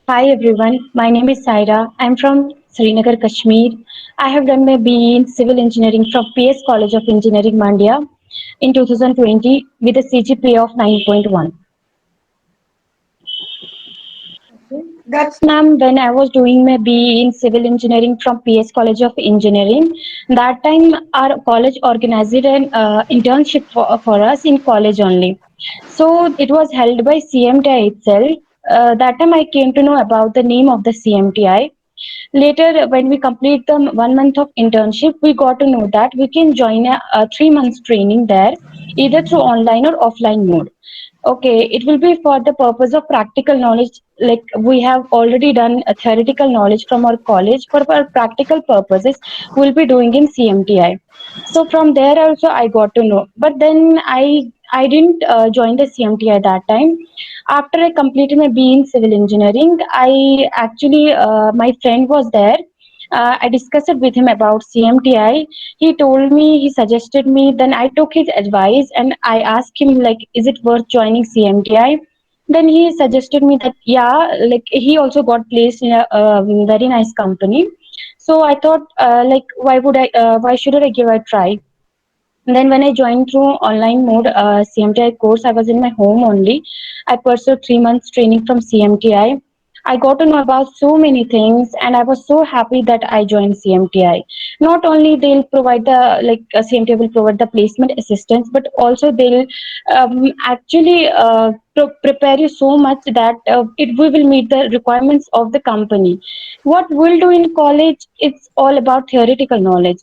Hi everyone, my name is Saira. I'm from Srinagar, Kashmir. I have done my BE in Civil Engineering from PS College of Engineering, Mandya in 2020 with a CGPA of 9.1. That's Ma'am, when I was doing my BE in Civil Engineering from PS College of Engineering, that time our college organized an internship for us in college only. So it was held by CMTI itself. That time I came to know about the name of the CMTI. Later, when we complete the 1 month of internship, we got to know that we can join a 3 months training there, either through online or offline mode. Okay, it will be for the purpose of practical knowledge. Like we have already done a theoretical knowledge from our college. For our practical purposes, we'll be doing in CMTI. So from there also I got to know. But then I didn't join the CMTI that time. After I completed my BE in civil engineering, I actually my friend was there. I discussed it with him about CMTI. He told me, he suggested me. Then I took his advice and I asked him like, is it worth joining CMTI? Then he suggested me that yeah, like he also got placed in a very nice company. So I thought like why should I give a try? Then when I joined through online mode CMTI course, I was in my home only. I pursued 3 months training from CMTI. I got to know about so many things, and I was so happy that I joined CMTI. Not only they'll provide the CMTI will provide the placement assistance, but also they'll actually prepare you so much that it we will meet the requirements of the company. What we'll do in college, it's all about theoretical knowledge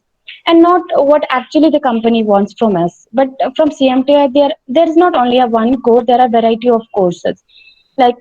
and not what actually the company wants from us. But from CMTI, there is not only a one course; there are variety of courses like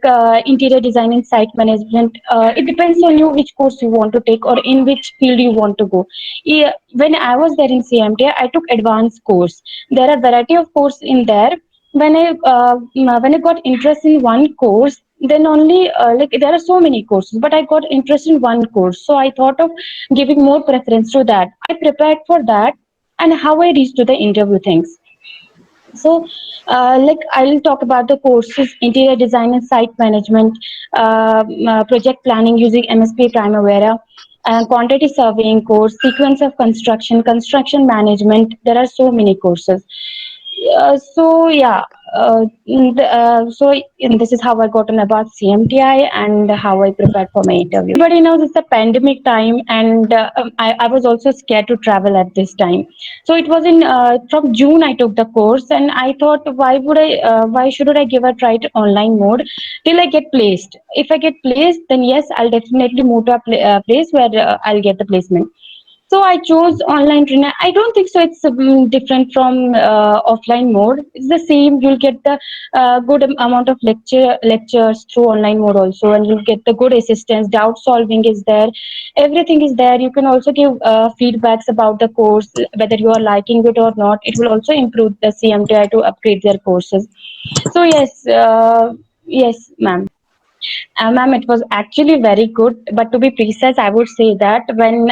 interior design and site management. It depends on you which course you want to take or in which field you want to go. Yeah, when I was there in CMTI, I took advanced course. There are variety of course in there. When I got interest in one course, then only there are so many courses, but I got interest in one course, so I thought of giving more preference to that. I prepared for that, and how I reached to the interview things. So, I'll talk about the courses: interior design and site management, project planning using MSP Primavera, quantity surveying course, sequence of construction, construction management. There are so many courses. So yeah, this is how I got on about CMTI and how I prepared for my interview. Everybody knows it's a pandemic time, and I was also scared to travel at this time. So it was in from June I took the course, and I thought, why should I give a try to online mode till I get placed? If I get placed, then yes, I'll definitely move to a place where I'll get the placement. So I chose online training. I don't think so. It's different from offline mode. It's the same. You'll get the good amount of lectures through online mode also, and you'll get the good assistance. Doubt solving is there. Everything is there. You can also give feedbacks about the course, whether you are liking it or not. It will also improve the CMTI to upgrade their courses. So yes, yes, ma'am. Ma'am, it was actually very good. But to be precise, I would say that when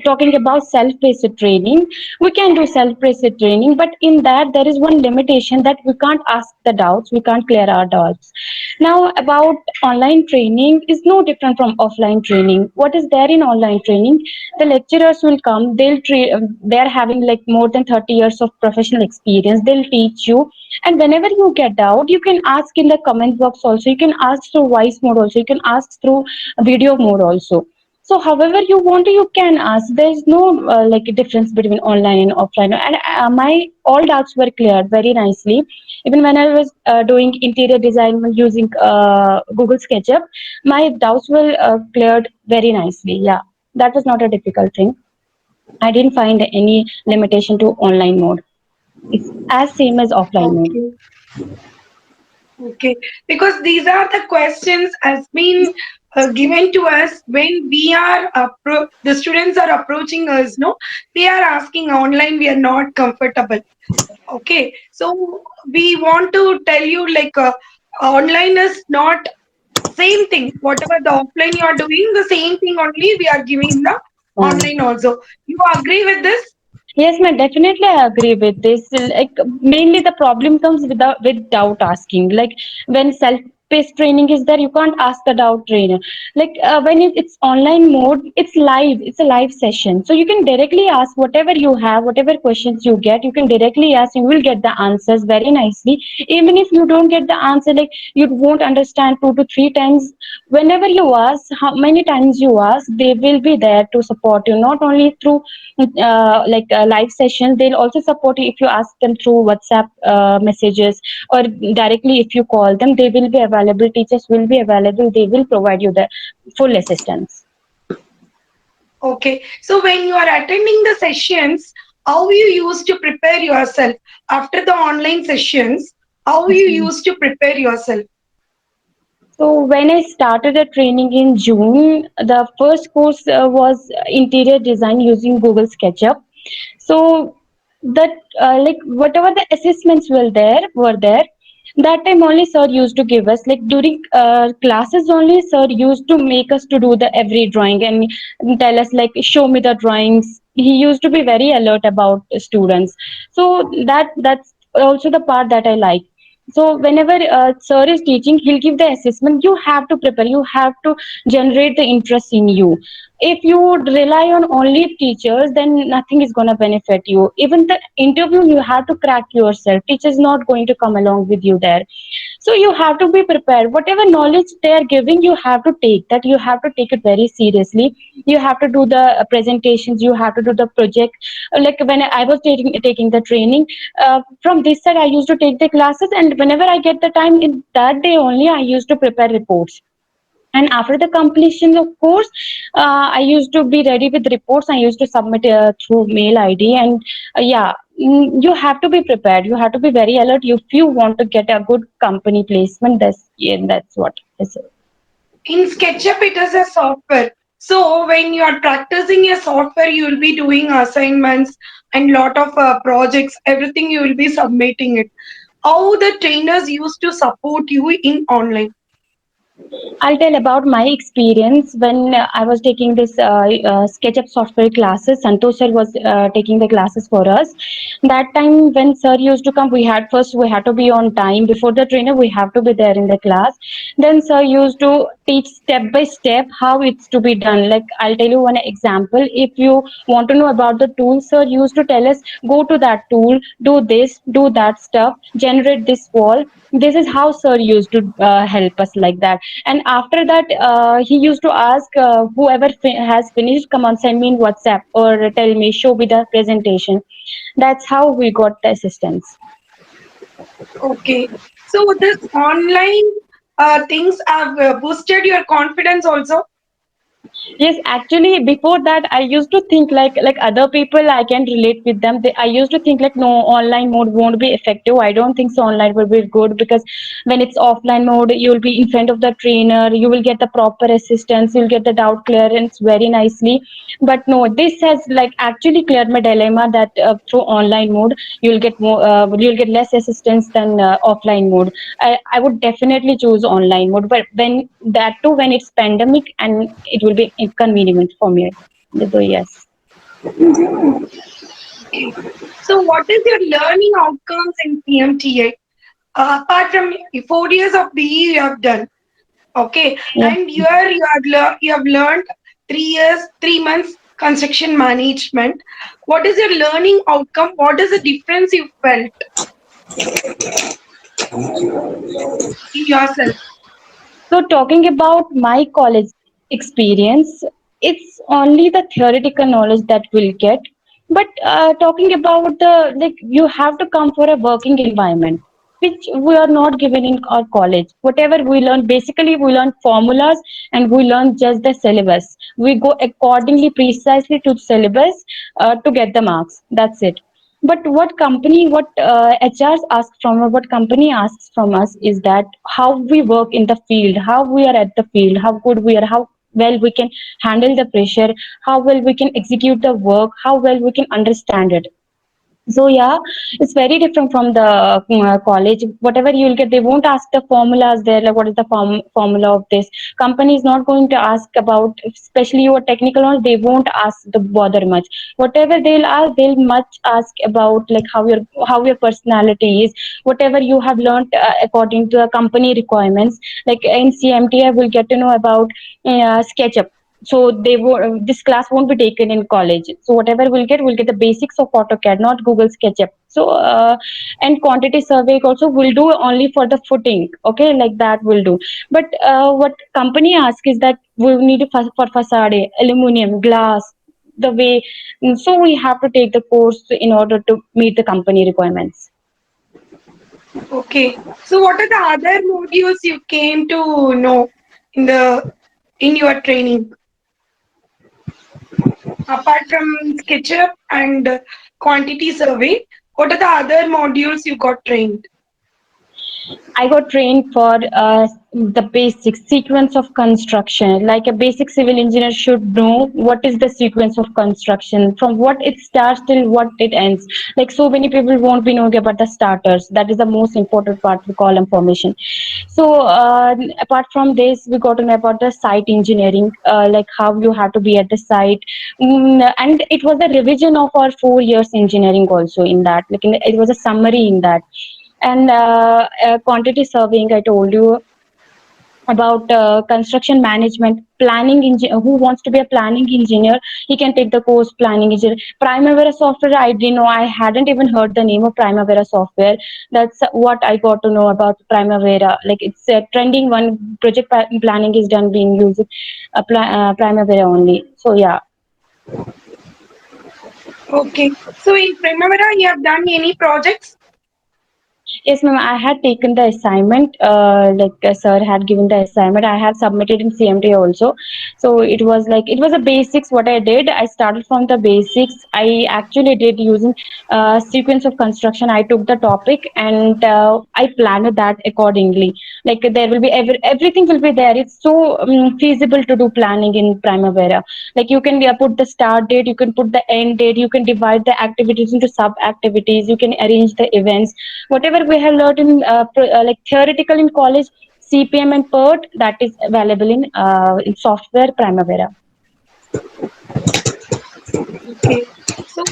talking about self-paced training, we can do self-paced training, but in that there is one limitation that we can't ask the doubts, we can't clear our doubts. Now, about online training is no different from offline training. What is there in online training? The lecturers will come. They're having like more than 30 years of professional experience. They'll teach you, and whenever you get doubt, you can ask in the comment box also. You can ask through voice mode also. You can ask through video mode also. So however you want to, you can ask. There is no difference between online and offline. And my all doubts were cleared very nicely. Even when I was doing interior design using Google SketchUp, my doubts were cleared very nicely. Yeah, that was not a difficult thing. I didn't find any limitation to online mode. It's as same as offline mode. okay. Okay, because these are the questions has been given to us when we are the students are approaching us. No, they are asking online. We are not comfortable. Okay, so we want to tell you online is not same thing. Whatever the offline you are doing, the same thing only we are giving in the Uh, online also. You agree with this? yes, ma'am, definitely I agree with this. Like mainly the problem comes with doubt asking. Like when based training is there, you can't ask the doubt trainer. Like when it's online mode, it's live, it's a live session, so you can directly ask whatever you have, whatever questions you get, you can directly ask, you will get the answers very nicely. Even if you don't get the answer, like you won't understand 2 to 3 times, whenever you ask, how many times you ask, they will be there to support you, not only through live sessions, they'll also support you if you ask them through WhatsApp messages, or directly if you call them, they will be available, teachers will be available, they will provide you the full assistance. Okay. So when you are attending the sessions, how you used to prepare yourself after the online sessions? How you used to prepare yourself? So when I started the training in June, the first course was interior design using Google SketchUp. So that like whatever the assessments were there, that time only sir used to give us, like during classes only sir used to make us to do the every drawing and tell us like show me the drawings. He used to be very alert about the students. So that's also the part that I like. So whenever sir is teaching, he'll give the assessment, you have to prepare, you have to generate the interest in you. If you rely on only teachers, then nothing is going to benefit you. Even the interview you have to crack yourself, teacher is not going to come along with you there. So you have to be prepared, whatever knowledge they are giving, you have to take that, you have to take it very seriously. You have to do the presentations, you have to do the project. Like when I was taking the training, from this side I used to take the classes, and whenever I get the time in that day only, I used to prepare reports. And after the completion of course, I used to be ready with reports, I used to submit through mail ID. And yeah, you have to be prepared, you have to be very alert if you want to get a good company placement. That's what I say. In SketchUp, it is a software. So when you are practicing a software, you will be doing assignments and lot of projects. Everything you will be submitting it. How the trainers used to support you in online? I'll tell about my experience when I was taking this SketchUp software classes. Santosh sir was taking the classes for us. That time when sir used to come, we had to be on time before the trainer. We have to be there in the class. Then sir used to teach step by step how it's to be done. Like I'll tell you one example. If you want to know about the tool, sir used to tell us, go to that tool, do this, do that stuff, generate this wall. This is how sir used to help us like that. And after that he used to ask, whoever has finished, come on, send me in WhatsApp or tell me, show me the presentation. That's how we got the assistance. Okay. So this online things have boosted your confidence also. Yes, actually, before that, I used to think like other people, I can relate with them. I used to think like, no, online mode won't be effective. I don't think so. Online will be good because when it's offline mode, you will be in front of the trainer. You will get the proper assistance. You'll get the doubt clearance very nicely. But no, this has like actually cleared my dilemma that through online mode, you'll get less assistance than offline mode. I would definitely choose online mode, but when that too, when it's pandemic, and it will be inconvenient for me. So yes. Okay. So what is your learning outcomes in PMTA? Apart from 4 years of BE you have done. Okay. Yeah. And here you have learned 3 years, 3 months construction management. What is your learning outcome? What is the difference you felt in yourself? So talking about my college experience, it's only the theoretical knowledge that we'll get. But talking about the, like, you have to come for a working environment, which we are not given in our college. Whatever we learn, basically we learn formulas and we learn just the syllabus. We go accordingly precisely to syllabus to get the marks. That's it. But what HRs ask from, or what company asks from us is that how we work in the field, how we are at the field, how good we are, how well we can handle the pressure, how well we can execute the work, how well we can understand it. So yeah, it's very different from the college. Whatever you'll get, they won't ask the formulas there, like what is the formula of this. Company is not going to ask about, especially your technical knowledge. They won't ask the bother much. Whatever they'll ask, they'll much ask about like how your personality is, whatever you have learned according to the company requirements. Like in CMT, will get to know about SketchUp. So this class won't be taken in college. So whatever we'll get the basics of AutoCAD, not Google SketchUp. So and quantity survey also will do only for the footing, okay, like that will do. But what company asks is that we need for facade, aluminum, glass, the way. So we have to take the course in order to meet the company requirements. Okay. So what are the other modules you came to know in the in your training apart from SketchUp and quantity survey? What are the other modules you got trained? I got trained for the basic sequence of construction. Like a basic civil engineer should know what is the sequence of construction, from what it starts till what it ends. Like so many people won't be knowing about the starters. That is the most important part of column formation. So apart from this, we got to know about the site engineering, like how you have to be at the site. And it was a revision of our 4 years engineering also in that. It was a summary in that. And quantity surveying, I told you about construction management, planning engineer. Who wants to be a planning engineer? He can take the course planning engineer. Primavera software, I didn't know. I hadn't even heard the name of Primavera software. That's what I got to know about Primavera. Like it's a trending one. Project planning is done being used Primavera only. So yeah. Okay. So in Primavera, you have done any projects? Yes, ma'am. I had taken the assignment. Sir had given the assignment. I had submitted in CMT also. So it was a basics. What I did, I started from the basics. I actually did using sequence of construction. I took the topic and I planned that accordingly. Like there will be everything will be there. It's so feasible to do planning in Primavera. Like you can put the start date, you can put the end date, you can divide the activities into sub activities, you can arrange the events. Whatever we have learned in like theoretical in college, CPM and PERT, that is available in software Primavera. Okay. So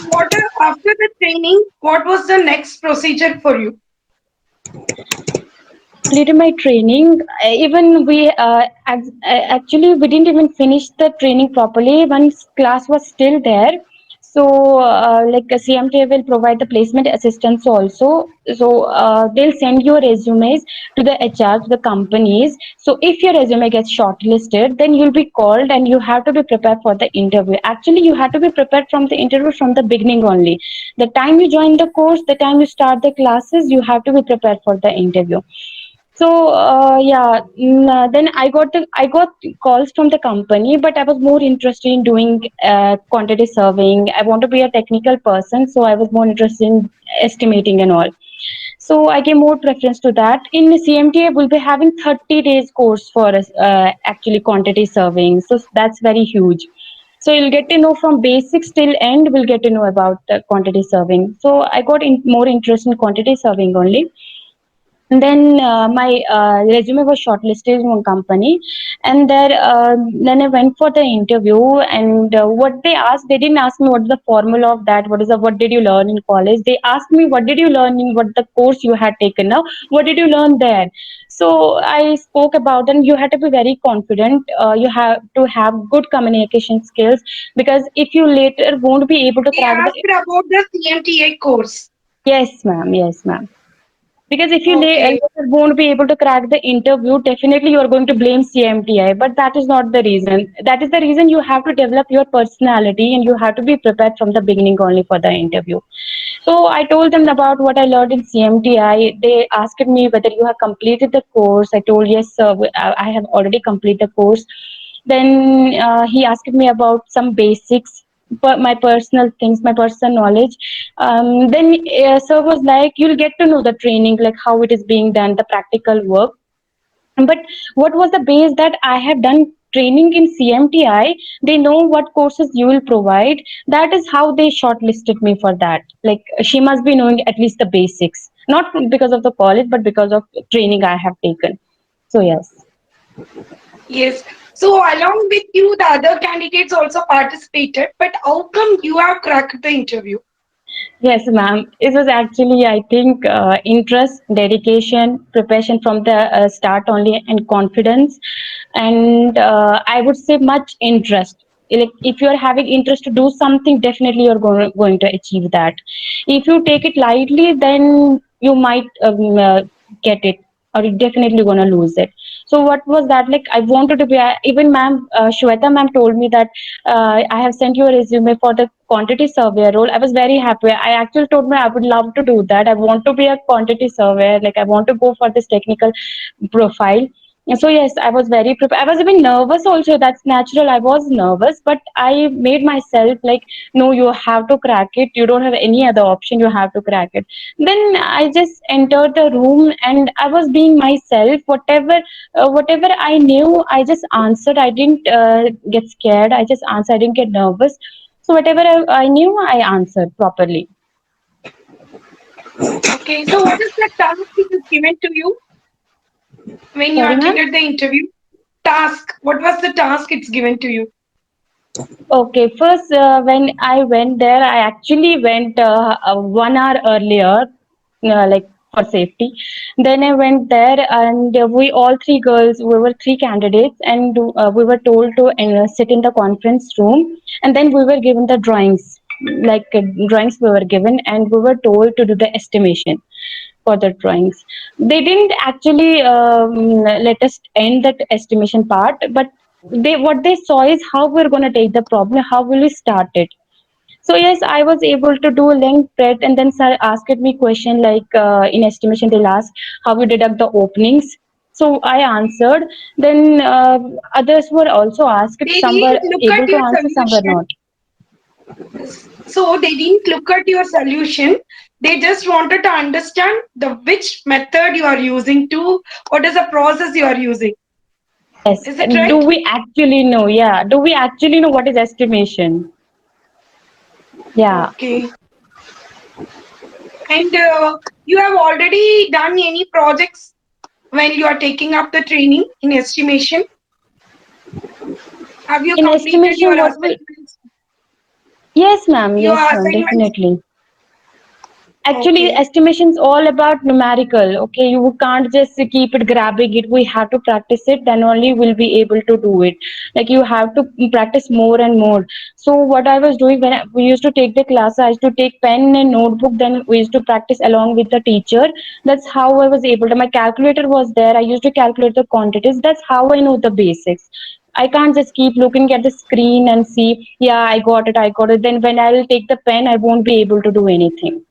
after the training, what was the next procedure for you? Completed my training. Even we actually we didn't even finish the training properly. Once class was still there. So like CMT will provide the placement assistance also. So they'll send your resumes to the HR, to the companies. So if your resume gets shortlisted, then you'll be called and you have to be prepared for the interview. Actually, you have to be prepared from the interview from the beginning only. The time you join the course, the time you start the classes, you have to be prepared for the interview. So yeah, then I got calls from the company, but I was more interested in doing quantity surveying. I want to be a technical person, so I was more interested in estimating and all. So I gave more preference to that. In CMTA, we'll be having 30 days course for us, actually quantity surveying. So that's very huge. So you'll get to know from basics till end. We'll get to know about quantity surveying. So I got more interest in quantity surveying only. And then my resume was shortlisted in one company, and there then I went for the interview. And what they asked, they didn't ask me what is the formula of that, what did you learn in college. They asked me what did you learn in what the course you had taken now, what did you learn there. So I spoke about, and you had to be very confident. You have to have good communication skills, because if you later won't be able to They crack the. asked about the CMTA course. Yes, ma'am. Yes, ma'am. Because if you Okay. later won't be able to crack the interview, definitely you are going to blame CMTI. But that is not the reason. That is the reason you have to develop your personality and you have to be prepared from the beginning only for the interview. So I told them about what I learned in CMTI. They asked me whether you have completed the course. I told yes, sir, I have already completed the course. Then he asked me about some basics, but my personal things, my personal knowledge. Then sir was like, you'll get to know the training, like how it is being done, the practical work. But what was the base that I have done training in CMTI, they know what courses you will provide. That is how they shortlisted me for that. Like she must be knowing at least the basics, not because of the college, but because of training I have taken. So yes. Yes. So along with you, the other candidates also participated. But how come you have cracked the interview? Yes, ma'am. It was actually, I think, interest, dedication, preparation from the start only, and confidence, and I would say much interest. Like if you are having interest to do something, definitely you're going to achieve that. If you take it lightly, then you might get it, or you're definitely gonna lose it. So what was that like? I wanted to be. Even ma'am, Shweta ma'am told me that I have sent you a resume for the quantity surveyor role. I was very happy. I actually told me I would love to do that. I want to be a quantity surveyor. Like I want to go for this technical profile. So yes, I was very prepared. I was even nervous also. That's natural. I was nervous, but I made myself like, no, you have to crack it. You don't have any other option. You have to crack it. Then I just entered the room and I was being myself. Whatever I knew, I just answered. I didn't get scared. I just answered. I didn't get nervous. So whatever I knew, I answered properly. Okay. So what is the task which is given to you when you Sorry, ma'am. attended the interview? Task. What was the task it's given to you? Okay, first, when I went there, I actually went 1 hour earlier, like for safety. Then I went there, and we all three girls, we were three candidates, and we were told to sit in the conference room, and then we were given the drawings, like drawings we were given, and we were told to do the estimation for the drawings. They didn't actually let us end that estimation part, but they what they saw is how we're going to take the problem, how will we start it. So yes, I was able to do length breadth, and then sir asked me question like in estimation they'll ask how we deduct the openings. So I answered. Then others were also asked. They Some were didn't look at able to your answer, some were solution. not. So they didn't look at your solution. They just wanted to understand the which method you are using to what is the process you are using. Yes. Is it Do right? we actually know? Yeah. Do we actually know what is estimation? Yeah. Okay. And you have already done any projects when you are taking up the training in estimation? Have you In completed your estimation, what will? assignments? Yes, ma'am. Your Yes, ma'am. assignments? Definitely. Actually, Okay. estimation's all about numerical. Okay, you can't just keep it grabbing it. We have to practice it. Then only we'll be able to do it. Like you have to practice more and more. So what I was doing when we used to take the class, I used to take pen and notebook. Then we used to practice along with the teacher. That's how I was able to. My calculator was there. I used to calculate the quantities. That's how I know the basics. I can't just keep looking at the screen and see, yeah, I got it, I got it. Then when I'll take the pen, I won't be able to do anything.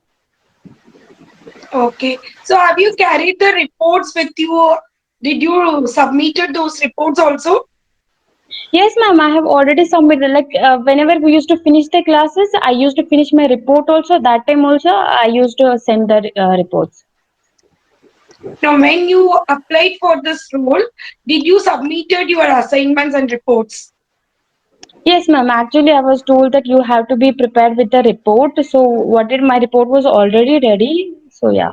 Okay. So have you carried the reports with you? Did you submitted those reports also? Yes, ma'am, I have already submitted. Like whenever we used to finish the classes, I used to finish my report also. That time also, I used to send the reports. Now, when you applied for this role, did you submitted your assignments and reports? Yes, ma'am. Actually, I was told that you have to be prepared with the report. So, what did my report was already ready. So, yeah.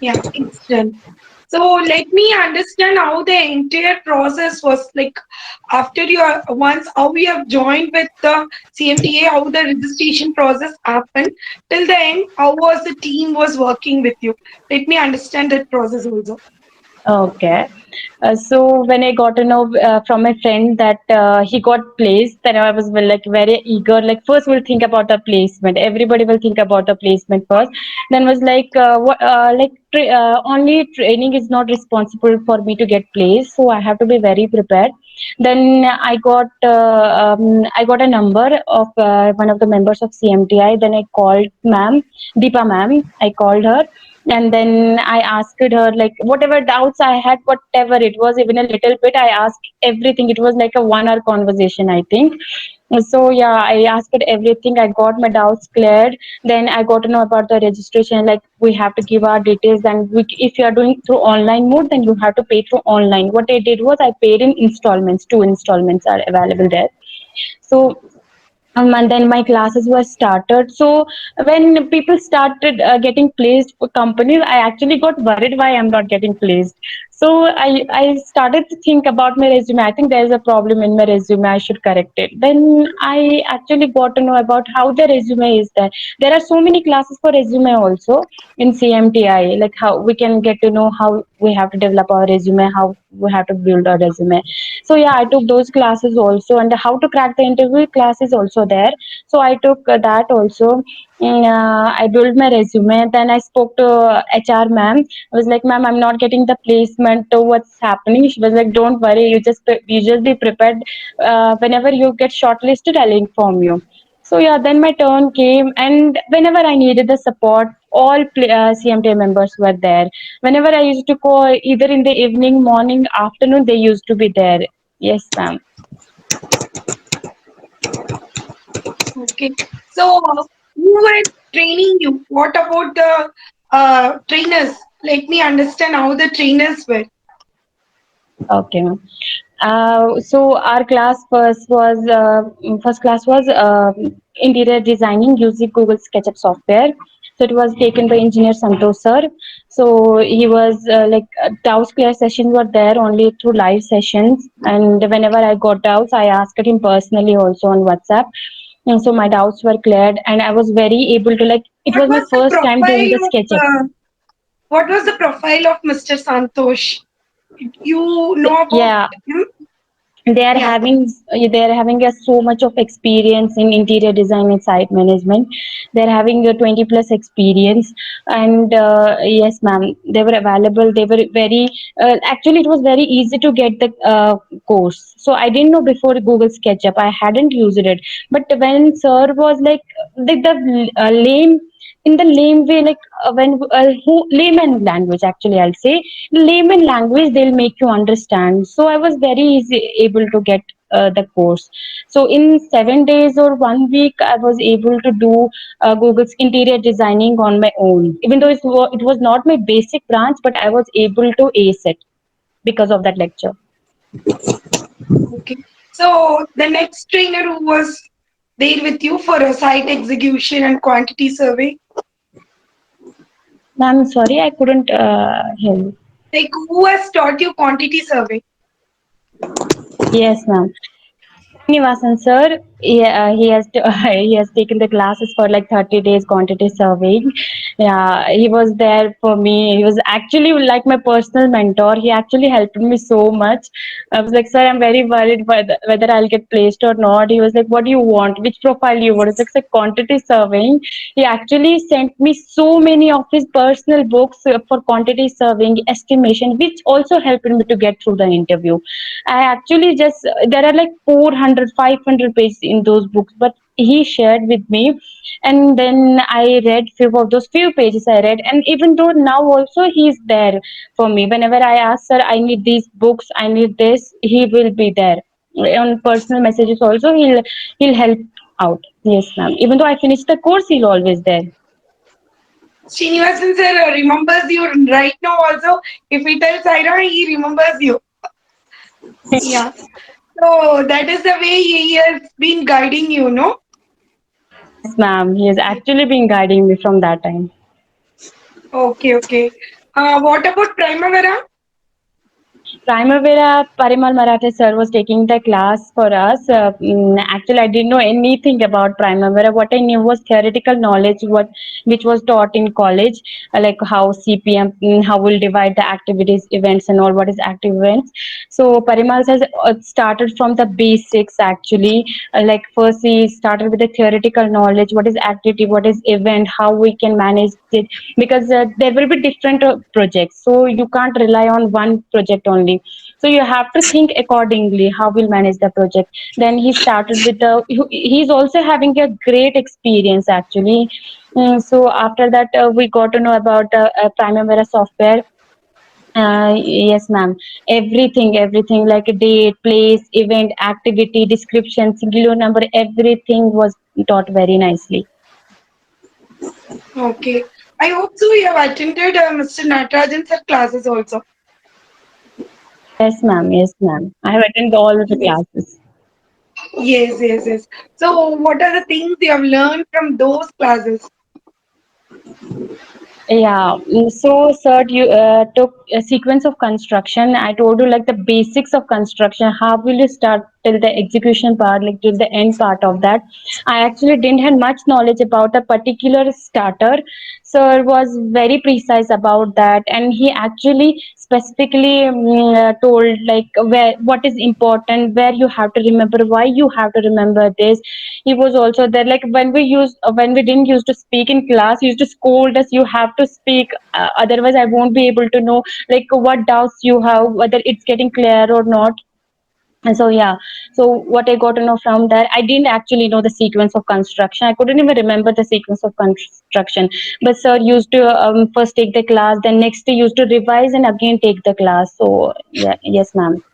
Yeah, it's done. So let me understand how the entire process was like after you are once how you have joined with the CMTA, how the registration process happened till the end, how was the team was working with you? Let me understand that process also. Okay. So when I got to know from my friend that he got placed, then I was like very eager. Like first we'll think about the placement. Everybody will think about the placement first. Then was like only training is not responsible for me to get placed. So I have to be very prepared. Then I got a number of one of the members of CMTI. Then I called ma'am Deepa ma'am. I called her, and then I asked her like whatever doubts I had, whatever it was, even a little bit, I asked everything. It was like a 1 hour conversation, I think. So yeah, I asked everything. I got my doubts cleared. Then I got to know about the registration. Like we have to give our details, and if you are doing through online mode, then you have to pay through online. What I did was I paid in installments. Two installments are available there. So and then my classes were started. So when people started getting placed for companies, I actually got worried why I'm not getting placed. So I started to think about my resume. I think there's a problem in my resume, I should correct it. Then I actually got to know about how the resume is there. There are so many classes for resume also in CMTI, like how we can get to know how we have to develop our resume, how we have to build our resume. So yeah, I took those classes also, and how to crack the interview class is also there. So I took that also. I built my resume. Then I spoke to HR ma'am. I was like, ma'am, I'm not getting the placement. So what's happening? She was like, don't worry. You just be prepared. Whenever you get shortlisted, I'll inform you. So yeah, then my turn came, and whenever I needed the support, all CMTA members were there. Whenever I used to call, either in the evening, morning, afternoon, they used to be there. Yes, ma'am. Okay. So, who were training you? What about the trainers? Let me understand how the trainers were. Okay, ma'am. So our class first class was interior designing using Google SketchUp software. So it was taken by engineer Santosh sir. So he was doubts clear sessions were there only through live sessions, and whenever I got doubts, I asked him personally also on WhatsApp. And so my doubts were cleared, and I was very able to, like, it What was my was the first time doing the profile of SketchUp. what was the profile of Mr. Santosh? You know about Yeah, him? they are Yeah. having so much of experience in interior design and site management. They're having a 20 plus experience. And yes ma'am, they were available. They were very actually it was very easy to get the course. So I didn't know before Google SketchUp, I hadn't used it. But when sir was like the lame, in the lame way, like when who layman language, actually I'll say layman language, they'll make you understand. So I was very easy able to get the course. So in 7 days or 1 week, I was able to do Google's interior designing on my own, even though it was not my basic branch, but I was able to ace it because of that lecture. Okay. So the next trainer who was there with you for a site execution and quantity survey, Ma'am, sorry, I couldn't hear you. like who has taught you quantity survey? Yes ma'am. Srinivasan sir, he has taken the classes for like 30 days quantity surveying. Yeah, he was there for me. He was actually like my personal mentor. He actually helped me so much. I was like, sir, I'm very worried whether I'll get placed or not. He was like, what do you want? Which profile do you want? It's like quantity surveying. He actually sent me so many of his personal books for quantity surveying estimation, which also helped me to get through the interview. I actually just, there are like 400, 500 pages in those books, but he shared with me. And then I read few pages I read. And even though now also he's there for me. Whenever I ask, sir, I need these books, I need this, he will be there. On personal messages also, he'll help out. Yes, ma'am. Even though I finished the course, he's always there. Srinivasan sir remembers you right now also. If he tells Saira, he remembers you. Yeah. So that is the way he has been guiding you, no? Yes, ma'am. He has actually been guiding me from that time. Okay, okay. What about Primavera? Primavera, Parimal Marathe sir was taking the class for us. Actually, I didn't know anything about Primavera. What I knew was theoretical knowledge, which was taught in college, like how CPM, how we'll divide the activities, events, and all. What is active events? So Parimal has started from the basics actually. Like first, he started with the theoretical knowledge. What is activity? What is event? How we can manage it? Because there will be different projects, so you can't rely on one project only. So you have to think accordingly how we'll manage the project. Then he started with he's also having a great experience actually. So after that we got to know about Primavera software. Yes, ma'am. Everything like a date, place, event, activity, description, singular number, everything was taught very nicely. Okay. I hope so you have attended Mr. Natarajan's classes also. Yes, ma'am. Yes, ma'am. I have attended all of the Yes. classes. Yes, yes, yes. So, what are the things you have learned from those classes? Yeah, so sir, you took a sequence of construction. I told you like the basics of construction. How will you start till the execution part, like till the end part of that? I actually didn't have much knowledge about a particular starter. Sir was very precise about that, and he actually specifically told like where what is important, where you have to remember, why you have to remember this. He was also there like when we didn't used to speak in class, he used to scold us, you have to speak, otherwise I won't be able to know like what doubts you have, whether it's getting clear or not. And so yeah, so what I got to know from that, I didn't actually know the sequence of construction, I couldn't even remember the sequence of construction. But sir used to first take the class, then next day used to revise and again take the class. So yeah, yes ma'am.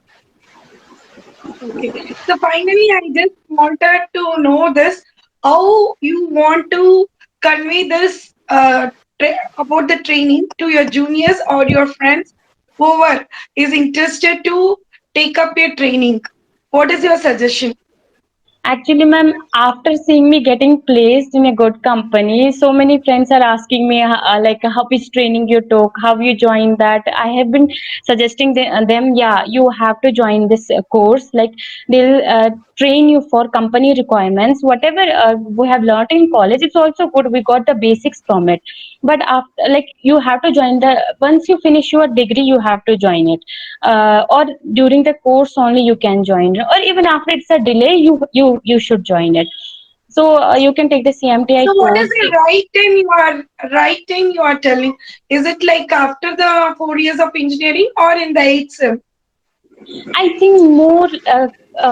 Okay. So, finally, I just wanted to know this how you want to convey this about the training to your juniors or your friends, whoever is interested to take up your training. What is your suggestion? Actually, ma'am, after seeing me getting placed in a good company, so many friends are asking me, like, how which training you took, how you joined that. I have been suggesting them, yeah, you have to join this course. Like, they'll train you for company requirements. Whatever we have learned in college, it's also good. We got the basics from it. But after, like, you have to join once you finish your degree, you have to join it, or during the course only you can join, or even after it's a delay, you should join it. So you can take the CMTI So, what is course. the right time you are telling? Is it like after the 4 years of engineering or in the eighth sem? I think more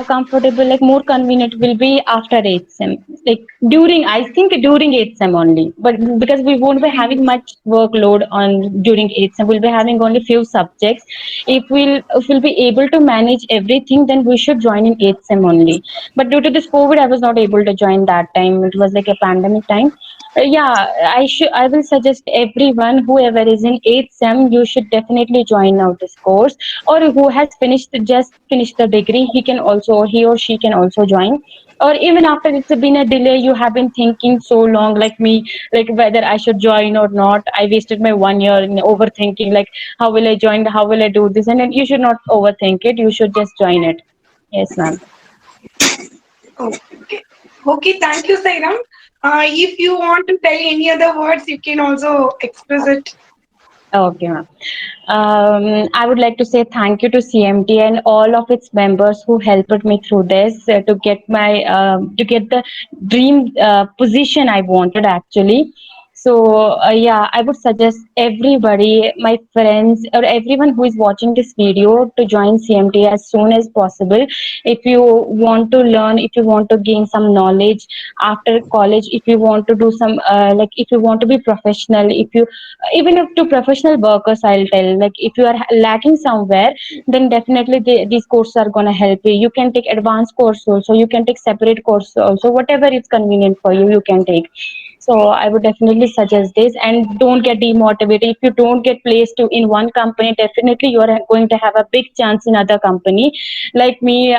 comfortable, like more convenient, will be after 8th sem. Like I think during 8th sem only. But because we won't be During having much workload on during 8th sem, we'll be having only few subjects. If we'll be able to manage everything, then we should join in 8th sem only. But due to this COVID, I was not able to join that time. It was like a pandemic time. Yeah, I will suggest everyone, whoever is in 8th sem, you should definitely join now this course, or who has just finished the degree, he or she can also join. Or even after it's been a delay, you have been thinking so long like me, like whether I should join or not. I wasted my 1 year in overthinking, like how will I join, how will I do this, and then you should not overthink it, you should just join it. Yes ma'am. Okay. Okay, thank you, Sairam. If you want to tell any other words, you can also express it. Okay, ma'am. I would like to say thank you to CMT and all of its members who helped me through this to get the dream position I wanted actually. So yeah, I would suggest everybody, my friends or everyone who is watching this video, to join CMT as soon as possible. If you want to learn, if you want to gain some knowledge after college, if you want to do some like if you want to be professional, if you even if to professional workers, I'll tell, like if you are lacking somewhere, then definitely these courses are going to help you. You can take advanced course also, you can take separate course also, whatever is convenient for you, you can take. So I would definitely suggest this, and don't get demotivated. If you don't get placed in one company, definitely you are going to have a big chance in other company. Like me,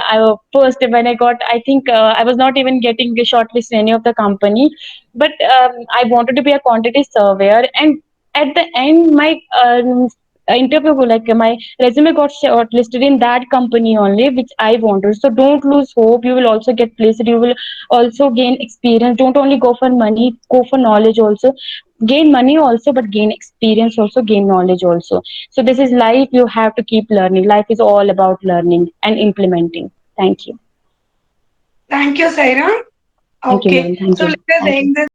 first when I got, I think I was not even getting a shortlist in any of the company, but I wanted to be a quantity surveyor, and at the end my interview, like my resume got shortlisted in that company only which I wanted. So don't lose hope, you will also get placed, you will also gain experience. Don't only go for money, go for knowledge also. Gain money also, but gain experience also, gain knowledge also. So this is life, you have to keep learning. Life is all about learning and implementing. Thank you. Thank you, Sairam. Thank you, Okay, ma'am. Thank so you. let us Thank you. end this